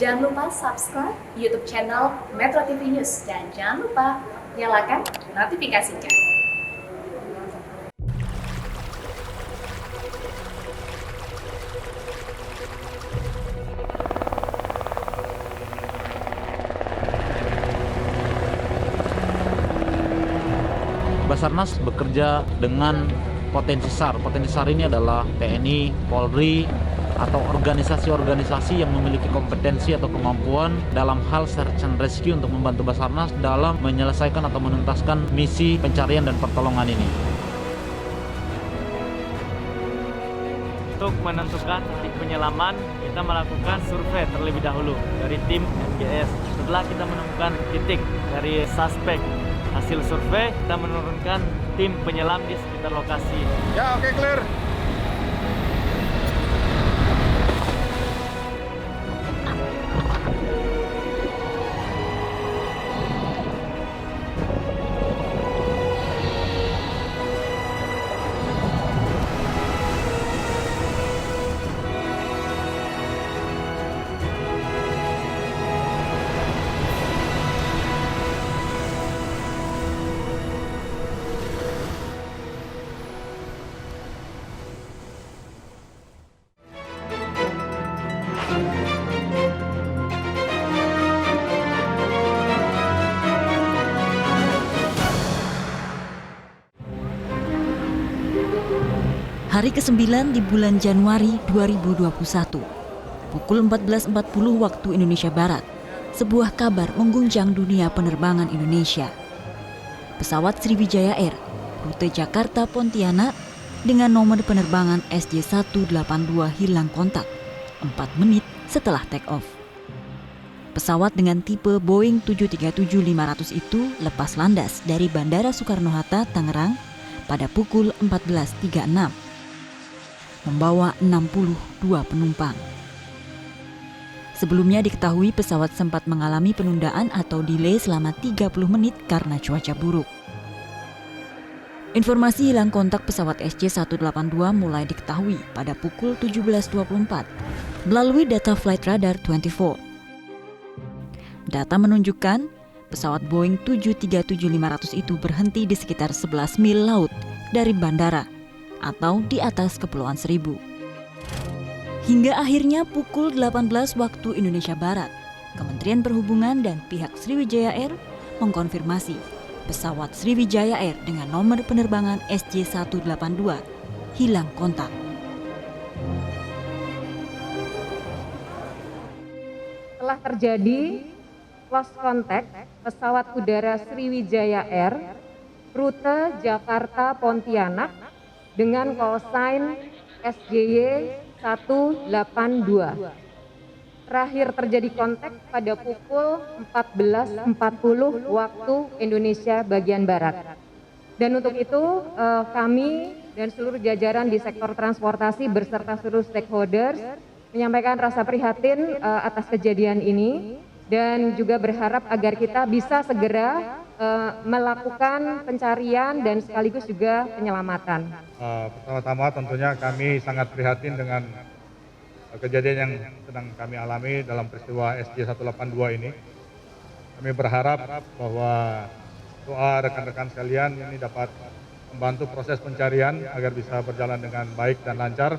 Jangan lupa subscribe YouTube channel Metro TV News dan jangan lupa nyalakan notifikasinya. Basarnas bekerja dengan potensi SAR. Potensi SAR ini adalah TNI, Polri, atau organisasi-organisasi yang memiliki kompetensi atau kemampuan dalam hal search and rescue untuk membantu Basarnas dalam menyelesaikan atau menuntaskan misi pencarian dan pertolongan ini. Untuk menentukan titik penyelaman, kita melakukan survei terlebih dahulu dari tim MGS. Setelah kita menemukan titik dari suspek, hasil survei kita menurunkan tim penyelam di sekitar lokasi. Ya, oke, clear. Hari ke-9 di bulan Januari 2021, pukul 14.40 waktu Indonesia Barat, sebuah kabar mengguncang dunia penerbangan Indonesia. Pesawat Sriwijaya Air, rute Jakarta Pontianak, dengan nomor penerbangan SJ182 hilang kontak 4 menit setelah take off. Pesawat dengan tipe Boeing 737-500 itu lepas landas dari Bandara Soekarno-Hatta, Tangerang pada pukul 14.36. Membawa 62 penumpang. Sebelumnya diketahui pesawat sempat mengalami penundaan atau delay selama 30 menit karena cuaca buruk. Informasi hilang kontak pesawat SJ182 mulai diketahui pada pukul 17.24 melalui data Flight Radar 24. Data menunjukkan pesawat Boeing 737-500 itu berhenti di sekitar 11 mil laut dari bandara atau di atas Kepulauan Seribu. Hingga akhirnya pukul 18 waktu Indonesia Barat, Kementerian Perhubungan dan pihak Sriwijaya Air mengkonfirmasi pesawat Sriwijaya Air dengan nomor penerbangan SJ182 hilang kontak. Telah terjadi lost contact pesawat udara Sriwijaya Air rute Jakarta Pontianak dengan call sign SJY 182. Terakhir terjadi kontak pada pukul 14.40 waktu Indonesia bagian Barat. Dan untuk itu kami dan seluruh jajaran di sektor transportasi beserta seluruh stakeholders menyampaikan rasa prihatin atas kejadian ini dan juga berharap agar kita bisa segera melakukan pencarian dan sekaligus juga penyelamatan. Pertama-tama tentunya kami sangat prihatin dengan kejadian yang sedang kami alami dalam peristiwa SJ182 ini. Kami berharap bahwa doa rekan-rekan sekalian ini dapat membantu proses pencarian agar bisa berjalan dengan baik dan lancar.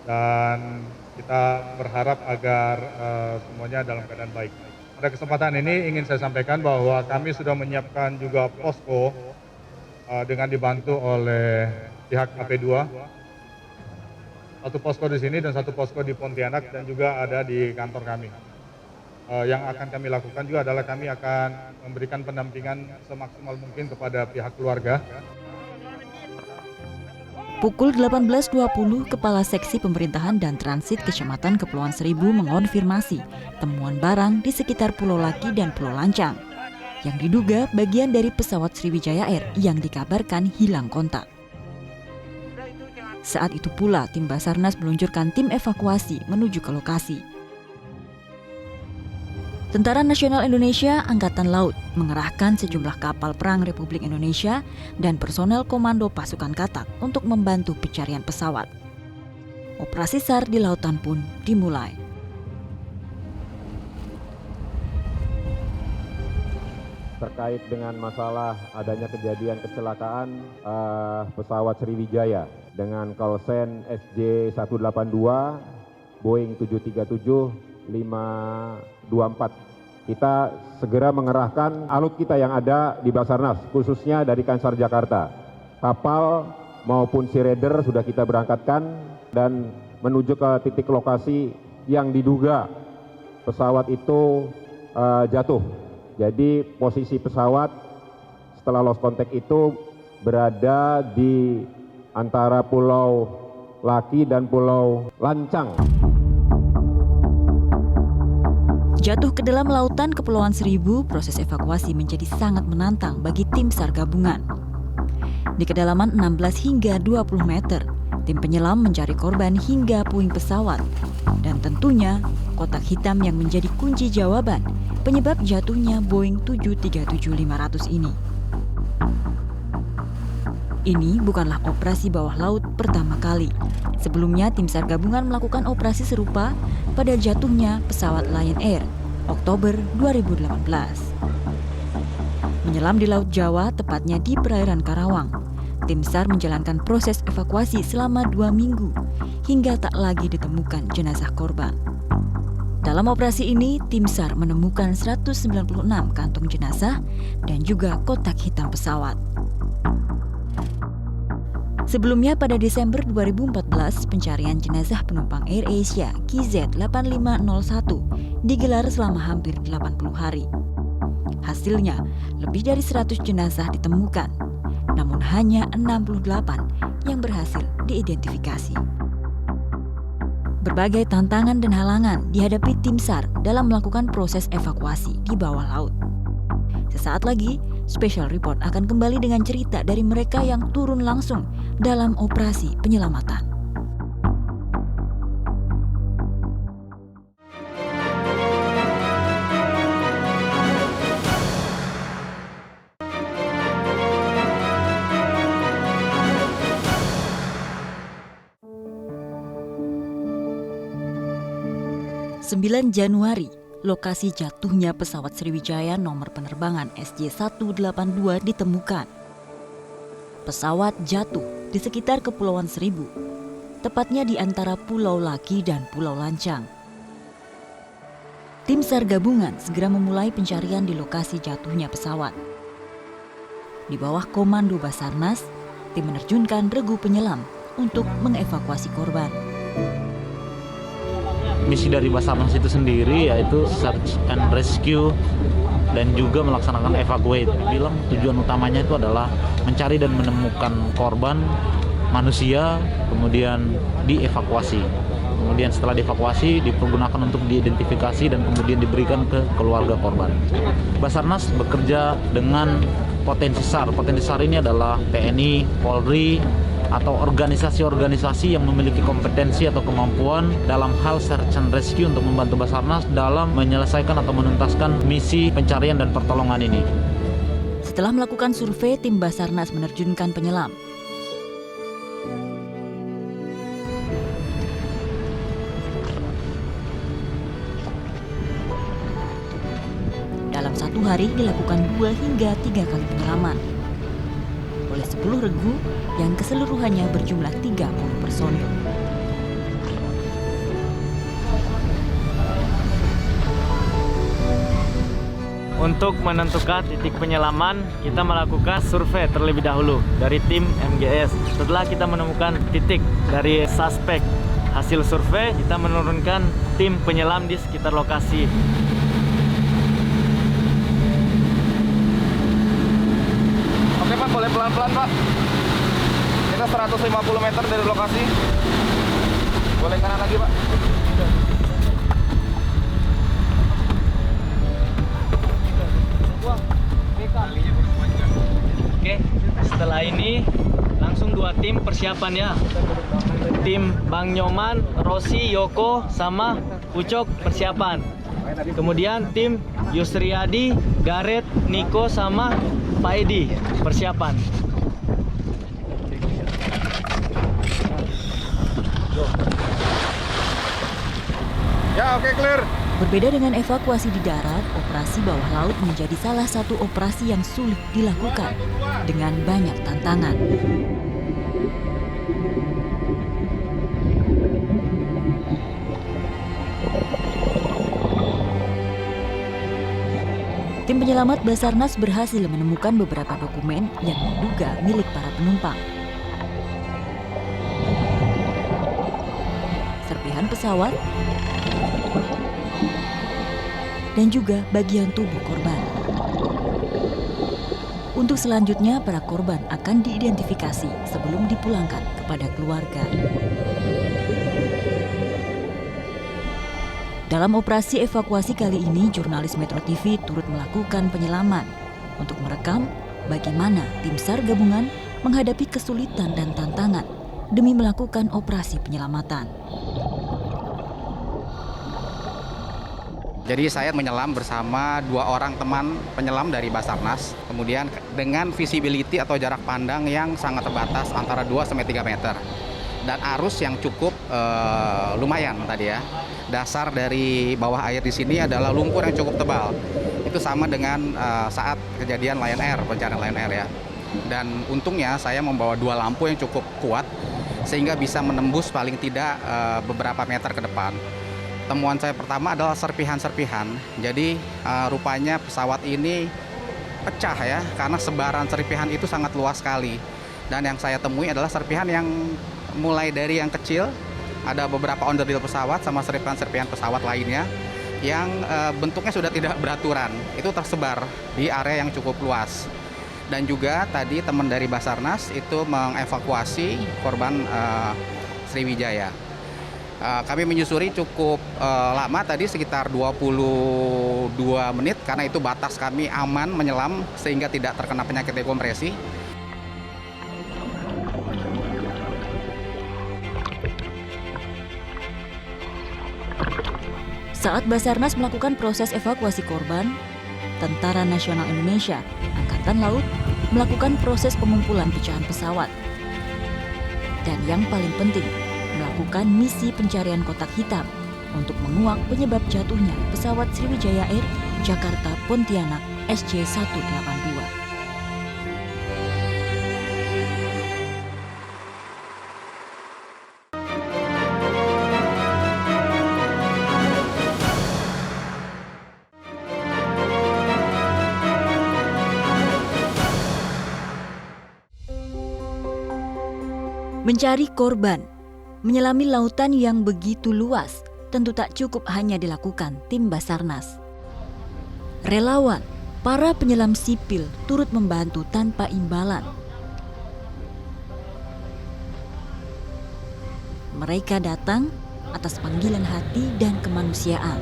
Dan kita berharap agar semuanya dalam keadaan baik. Pada kesempatan ini ingin saya sampaikan bahwa kami sudah menyiapkan juga posko dengan dibantu oleh pihak AP2. Satu posko di sini dan satu posko di Pontianak dan juga ada di kantor kami. Yang akan kami lakukan juga adalah kami akan memberikan pendampingan semaksimal mungkin kepada pihak keluarga. Pukul 18.20, Kepala Seksi Pemerintahan dan Transit Kecamatan Kepulauan Seribu mengonfirmasi temuan barang di sekitar Pulau Laki dan Pulau Lancang yang diduga bagian dari pesawat Sriwijaya Air yang dikabarkan hilang kontak. Saat itu pula tim Basarnas meluncurkan tim evakuasi menuju ke lokasi. Tentara Nasional Indonesia Angkatan Laut mengerahkan sejumlah kapal perang Republik Indonesia dan personel komando pasukan Katak untuk membantu pencarian pesawat. Operasi SAR di lautan pun dimulai. terkait dengan masalah adanya kejadian kecelakaan pesawat Sriwijaya dengan callsign SJ182 Boeing 737-524. Kita segera mengerahkan alut kita yang ada di Basarnas, khususnya dari Kansar Jakarta. Kapal maupun Sea Raider sudah kita berangkatkan dan menuju ke titik lokasi yang diduga pesawat itu jatuh. Jadi posisi pesawat setelah lost contact itu berada di antara Pulau Laki dan Pulau Lancang. Jatuh ke dalam lautan Kepulauan Seribu, proses evakuasi menjadi sangat menantang bagi tim SAR gabungan. Di kedalaman 16 hingga 20 meter, tim penyelam mencari korban hingga puing pesawat. Dan tentunya, kotak hitam yang menjadi kunci jawaban penyebab jatuhnya Boeing 737-500 ini. Ini bukanlah operasi bawah laut pertama kali. Sebelumnya, tim SAR gabungan melakukan operasi serupa pada jatuhnya pesawat Lion Air, Oktober 2018. Menyelam di Laut Jawa, tepatnya di perairan Karawang, tim SAR menjalankan proses evakuasi selama 2 minggu hingga tak lagi ditemukan jenazah korban. Dalam operasi ini, tim SAR menemukan 196 kantung jenazah dan juga kotak hitam pesawat. Sebelumnya pada Desember 2014, pencarian jenazah penumpang Air Asia KZ8501 digelar selama hampir 80 hari. Hasilnya, lebih dari 100 jenazah ditemukan, namun hanya 68 yang berhasil diidentifikasi. Berbagai tantangan dan halangan dihadapi tim SAR dalam melakukan proses evakuasi di bawah laut. Sesaat lagi, Special Report akan kembali dengan cerita dari mereka yang turun langsung dalam operasi penyelamatan. ...9 Januari, lokasi jatuhnya pesawat Sriwijaya nomor penerbangan SJ182 ditemukan. Pesawat jatuh di sekitar Kepulauan Seribu, tepatnya di antara Pulau Laki dan Pulau Lancang. Tim SAR gabungan segera memulai pencarian di lokasi jatuhnya pesawat. Di bawah komando Basarnas, tim menerjunkan regu penyelam untuk mengevakuasi korban. Misi dari Basarnas itu sendiri yaitu search and rescue dan juga melaksanakan evacuate. Bilang tujuan utamanya itu adalah mencari dan menemukan korban manusia, kemudian dievakuasi. Kemudian setelah dievakuasi dipergunakan untuk diidentifikasi dan kemudian diberikan ke keluarga korban. Basarnas bekerja dengan potensi SAR. Potensi SAR ini adalah TNI, Polri, atau organisasi-organisasi yang memiliki kompetensi atau kemampuan dalam hal search and rescue untuk membantu Basarnas dalam menyelesaikan atau menuntaskan misi pencarian dan pertolongan ini. Setelah melakukan survei, tim Basarnas menerjunkan penyelam. Dalam satu hari dilakukan 2 hingga 3 kali penyelaman oleh 10 regu yang keseluruhannya berjumlah 30 personil. Untuk menentukan titik penyelaman, kita melakukan survei terlebih dahulu dari tim MGS. Setelah kita menemukan titik dari suspek hasil survei, kita menurunkan tim penyelam di sekitar lokasi. Oke Pak, boleh pelan-pelan Pak. Kita 150 meter dari lokasi. Boleh kanan lagi Pak. Oke, setelah ini langsung 2 tim persiapan ya. Tim Bang Nyoman, Rossi, Yoko, sama Ucok persiapan. Kemudian tim Yusriyadi, Gareth, Niko, sama Pak Edi persiapan. Ya, oke, clear. Berbeda dengan evakuasi di darat, operasi bawah laut menjadi salah satu operasi yang sulit dilakukan dengan banyak tantangan. Tim penyelamat Basarnas berhasil menemukan beberapa dokumen yang diduga milik para penumpang. Serpihan pesawat dan juga bagian tubuh korban. Untuk selanjutnya, para korban akan diidentifikasi sebelum dipulangkan kepada keluarga. Dalam operasi evakuasi kali ini, jurnalis Metro TV turut melakukan penyelaman untuk merekam bagaimana tim SAR gabungan menghadapi kesulitan dan tantangan demi melakukan operasi penyelamatan. Jadi saya menyelam bersama 2 orang teman penyelam dari Basarnas, kemudian dengan visibility atau jarak pandang yang sangat terbatas antara 2-3 meter. Dan arus yang cukup lumayan tadi ya. Dasar dari bawah air di sini adalah lumpur yang cukup tebal. Itu sama dengan saat kejadian Lion Air, pencarian Lion Air ya. Dan untungnya saya membawa 2 lampu yang cukup kuat sehingga bisa menembus paling tidak beberapa meter ke depan. Temuan saya pertama adalah serpihan-serpihan. Jadi rupanya pesawat ini pecah ya, karena sebaran serpihan itu sangat luas sekali. Dan yang saya temui adalah serpihan yang mulai dari yang kecil, ada beberapa onderdil pesawat sama serpihan-serpihan pesawat lainnya yang bentuknya sudah tidak beraturan. Itu tersebar di area yang cukup luas. Dan juga tadi teman dari Basarnas itu mengevakuasi korban Sriwijaya. Kami menyusuri cukup lama tadi, sekitar 22 menit, karena itu batas kami aman menyelam sehingga tidak terkena penyakit dekompresi. Saat Basarnas melakukan proses evakuasi korban, Tentara Nasional Indonesia, Angkatan Laut, melakukan proses pengumpulan pecahan pesawat. Dan yang paling penting, melakukan misi pencarian kotak hitam untuk menguak penyebab jatuhnya pesawat Sriwijaya Air Jakarta Pontianak SJ182. Mencari korban, menyelami lautan yang begitu luas, tentu tak cukup hanya dilakukan tim Basarnas. Relawan, para penyelam sipil turut membantu tanpa imbalan. Mereka datang atas panggilan hati dan kemanusiaan.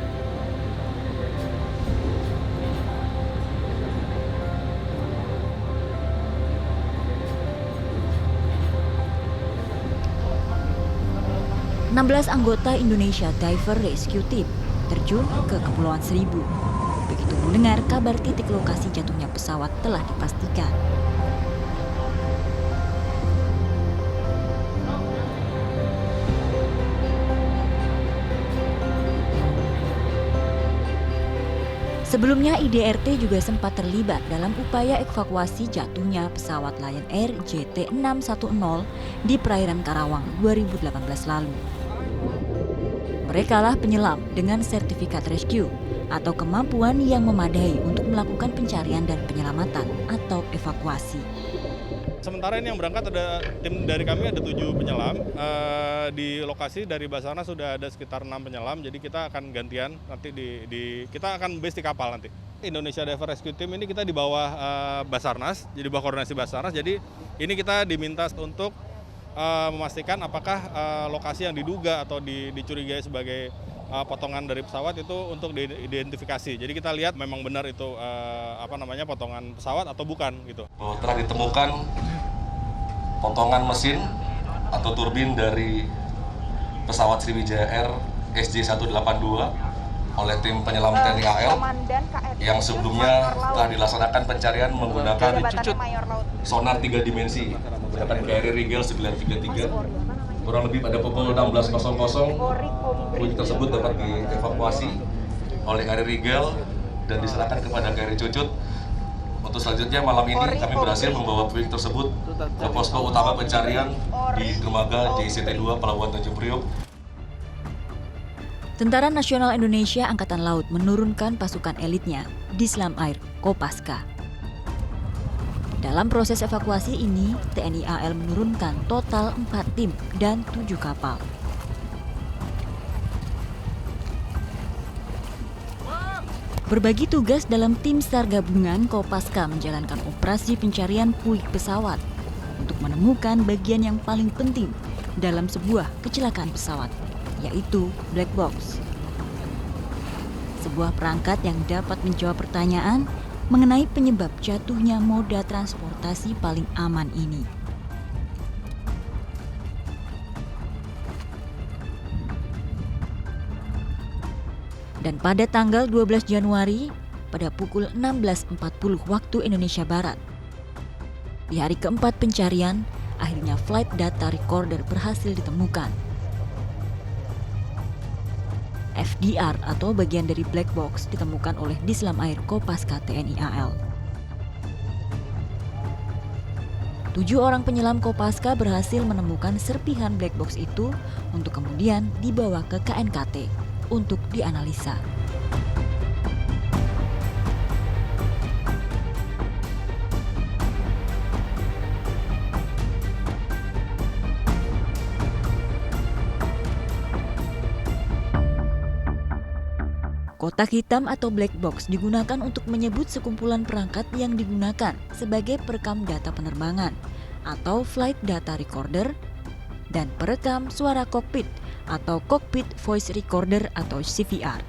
(16) anggota Indonesia Diver Rescue Team terjun ke Kepulauan Seribu. Begitu mendengar kabar titik lokasi jatuhnya pesawat telah dipastikan. Sebelumnya IDRT juga sempat terlibat dalam upaya evakuasi jatuhnya pesawat Lion Air JT610 di perairan Karawang 2018 lalu. Mereka lah penyelam dengan sertifikat rescue atau kemampuan yang memadai untuk melakukan pencarian dan penyelamatan atau evakuasi. Sementara ini yang berangkat ada tim dari kami ada 7 penyelam. Di lokasi dari Basarnas sudah ada sekitar 6 penyelam. Jadi kita akan gantian nanti kita akan base di kapal nanti. Indonesia Diver Rescue Team ini kita di bawah Basarnas, jadi bawah koordinasi Basarnas. Jadi ini kita diminta untuk memastikan apakah lokasi yang diduga atau dicurigai sebagai potongan dari pesawat itu untuk diidentifikasi. Jadi kita lihat memang benar itu potongan pesawat atau bukan gitu. Telah ditemukan potongan mesin atau turbin dari pesawat Sriwijaya Air SJ182 oleh tim penyelam TNI AL yang sebelumnya telah dilaksanakan pencarian menggunakan sonar 3 dimensi menggunakan KRI Rigel 933. Kurang lebih pada pukul 16.00 puing tersebut dapat dievakuasi oleh KRI Rigel dan diserahkan kepada KRI Cucut. Untuk selanjutnya malam ini kami berhasil membawa puing tersebut ke posko utama pencarian di dermaga JICT 2 Pelabuhan Tanjung Priok. Tentara Nasional Indonesia Angkatan Laut menurunkan pasukan elitnya di Selam Air Kopaska. Dalam proses evakuasi ini, TNI AL menurunkan total 4 tim dan 7 kapal. Berbagi tugas dalam tim SAR gabungan, Kopaska menjalankan operasi pencarian puing pesawat untuk menemukan bagian yang paling penting dalam sebuah kecelakaan pesawat, yaitu black box. Sebuah perangkat yang dapat menjawab pertanyaan mengenai penyebab jatuhnya moda transportasi paling aman ini. Dan pada tanggal 12 Januari, pada pukul 16.40 waktu Indonesia Barat, di hari keempat pencarian, akhirnya flight data recorder berhasil ditemukan. FDR atau bagian dari black box ditemukan oleh di Selam Air Kopaska TNI AL. 7 orang penyelam Kopaska berhasil menemukan serpihan black box itu untuk kemudian dibawa ke KNKT untuk dianalisa. Kotak hitam atau black box digunakan untuk menyebut sekumpulan perangkat yang digunakan sebagai perekam data penerbangan atau flight data recorder dan perekam suara kokpit atau cockpit voice recorder atau CVR.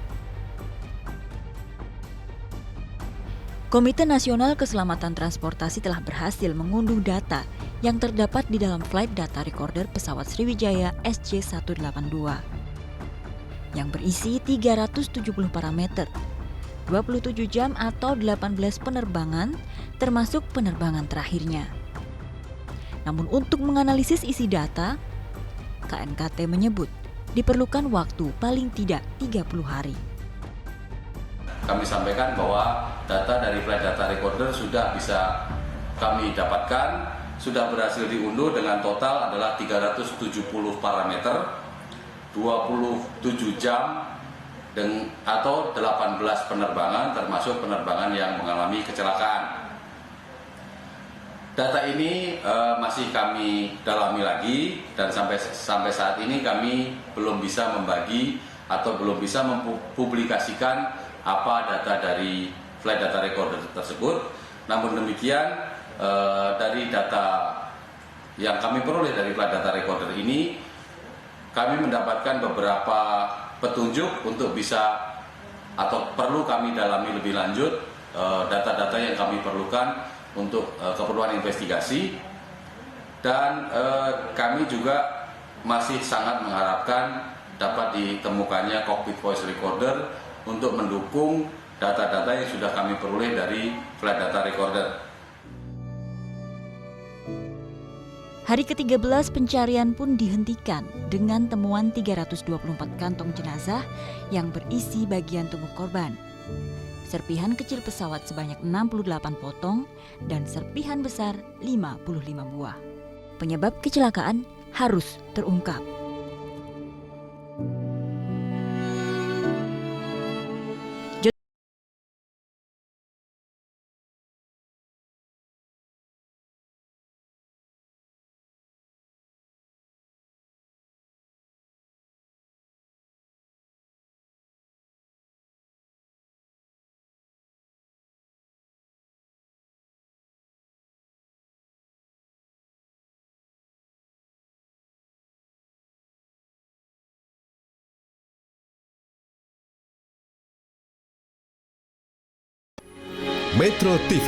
Komite Nasional Keselamatan Transportasi telah berhasil mengunduh data yang terdapat di dalam flight data recorder pesawat Sriwijaya SJ182 yang berisi 370 parameter, 27 jam atau 18 penerbangan termasuk penerbangan terakhirnya. Namun untuk menganalisis isi data, KNKT menyebut diperlukan waktu paling tidak 30 hari. Kami sampaikan bahwa data dari flight data recorder sudah bisa kami dapatkan, sudah berhasil diunduh dengan total adalah 370 parameter, 27 jam atau 18 penerbangan termasuk penerbangan yang mengalami kecelakaan. Data ini masih kami dalami lagi dan sampai saat ini kami belum bisa membagi atau belum bisa mempublikasikan apa data dari flight data recorder tersebut. Namun demikian dari data yang kami peroleh dari flight data recorder ini, kami mendapatkan beberapa petunjuk untuk bisa atau perlu kami dalami lebih lanjut data-data yang kami perlukan untuk keperluan investigasi, dan kami juga masih sangat mengharapkan dapat ditemukannya cockpit voice recorder untuk mendukung data-data yang sudah kami peroleh dari flight data recorder. Hari ke-13 pencarian pun dihentikan dengan temuan 324 kantong jenazah yang berisi bagian tubuh korban. Serpihan kecil pesawat sebanyak 68 potong dan serpihan besar 55 buah. Penyebab kecelakaan harus terungkap. Metro TV,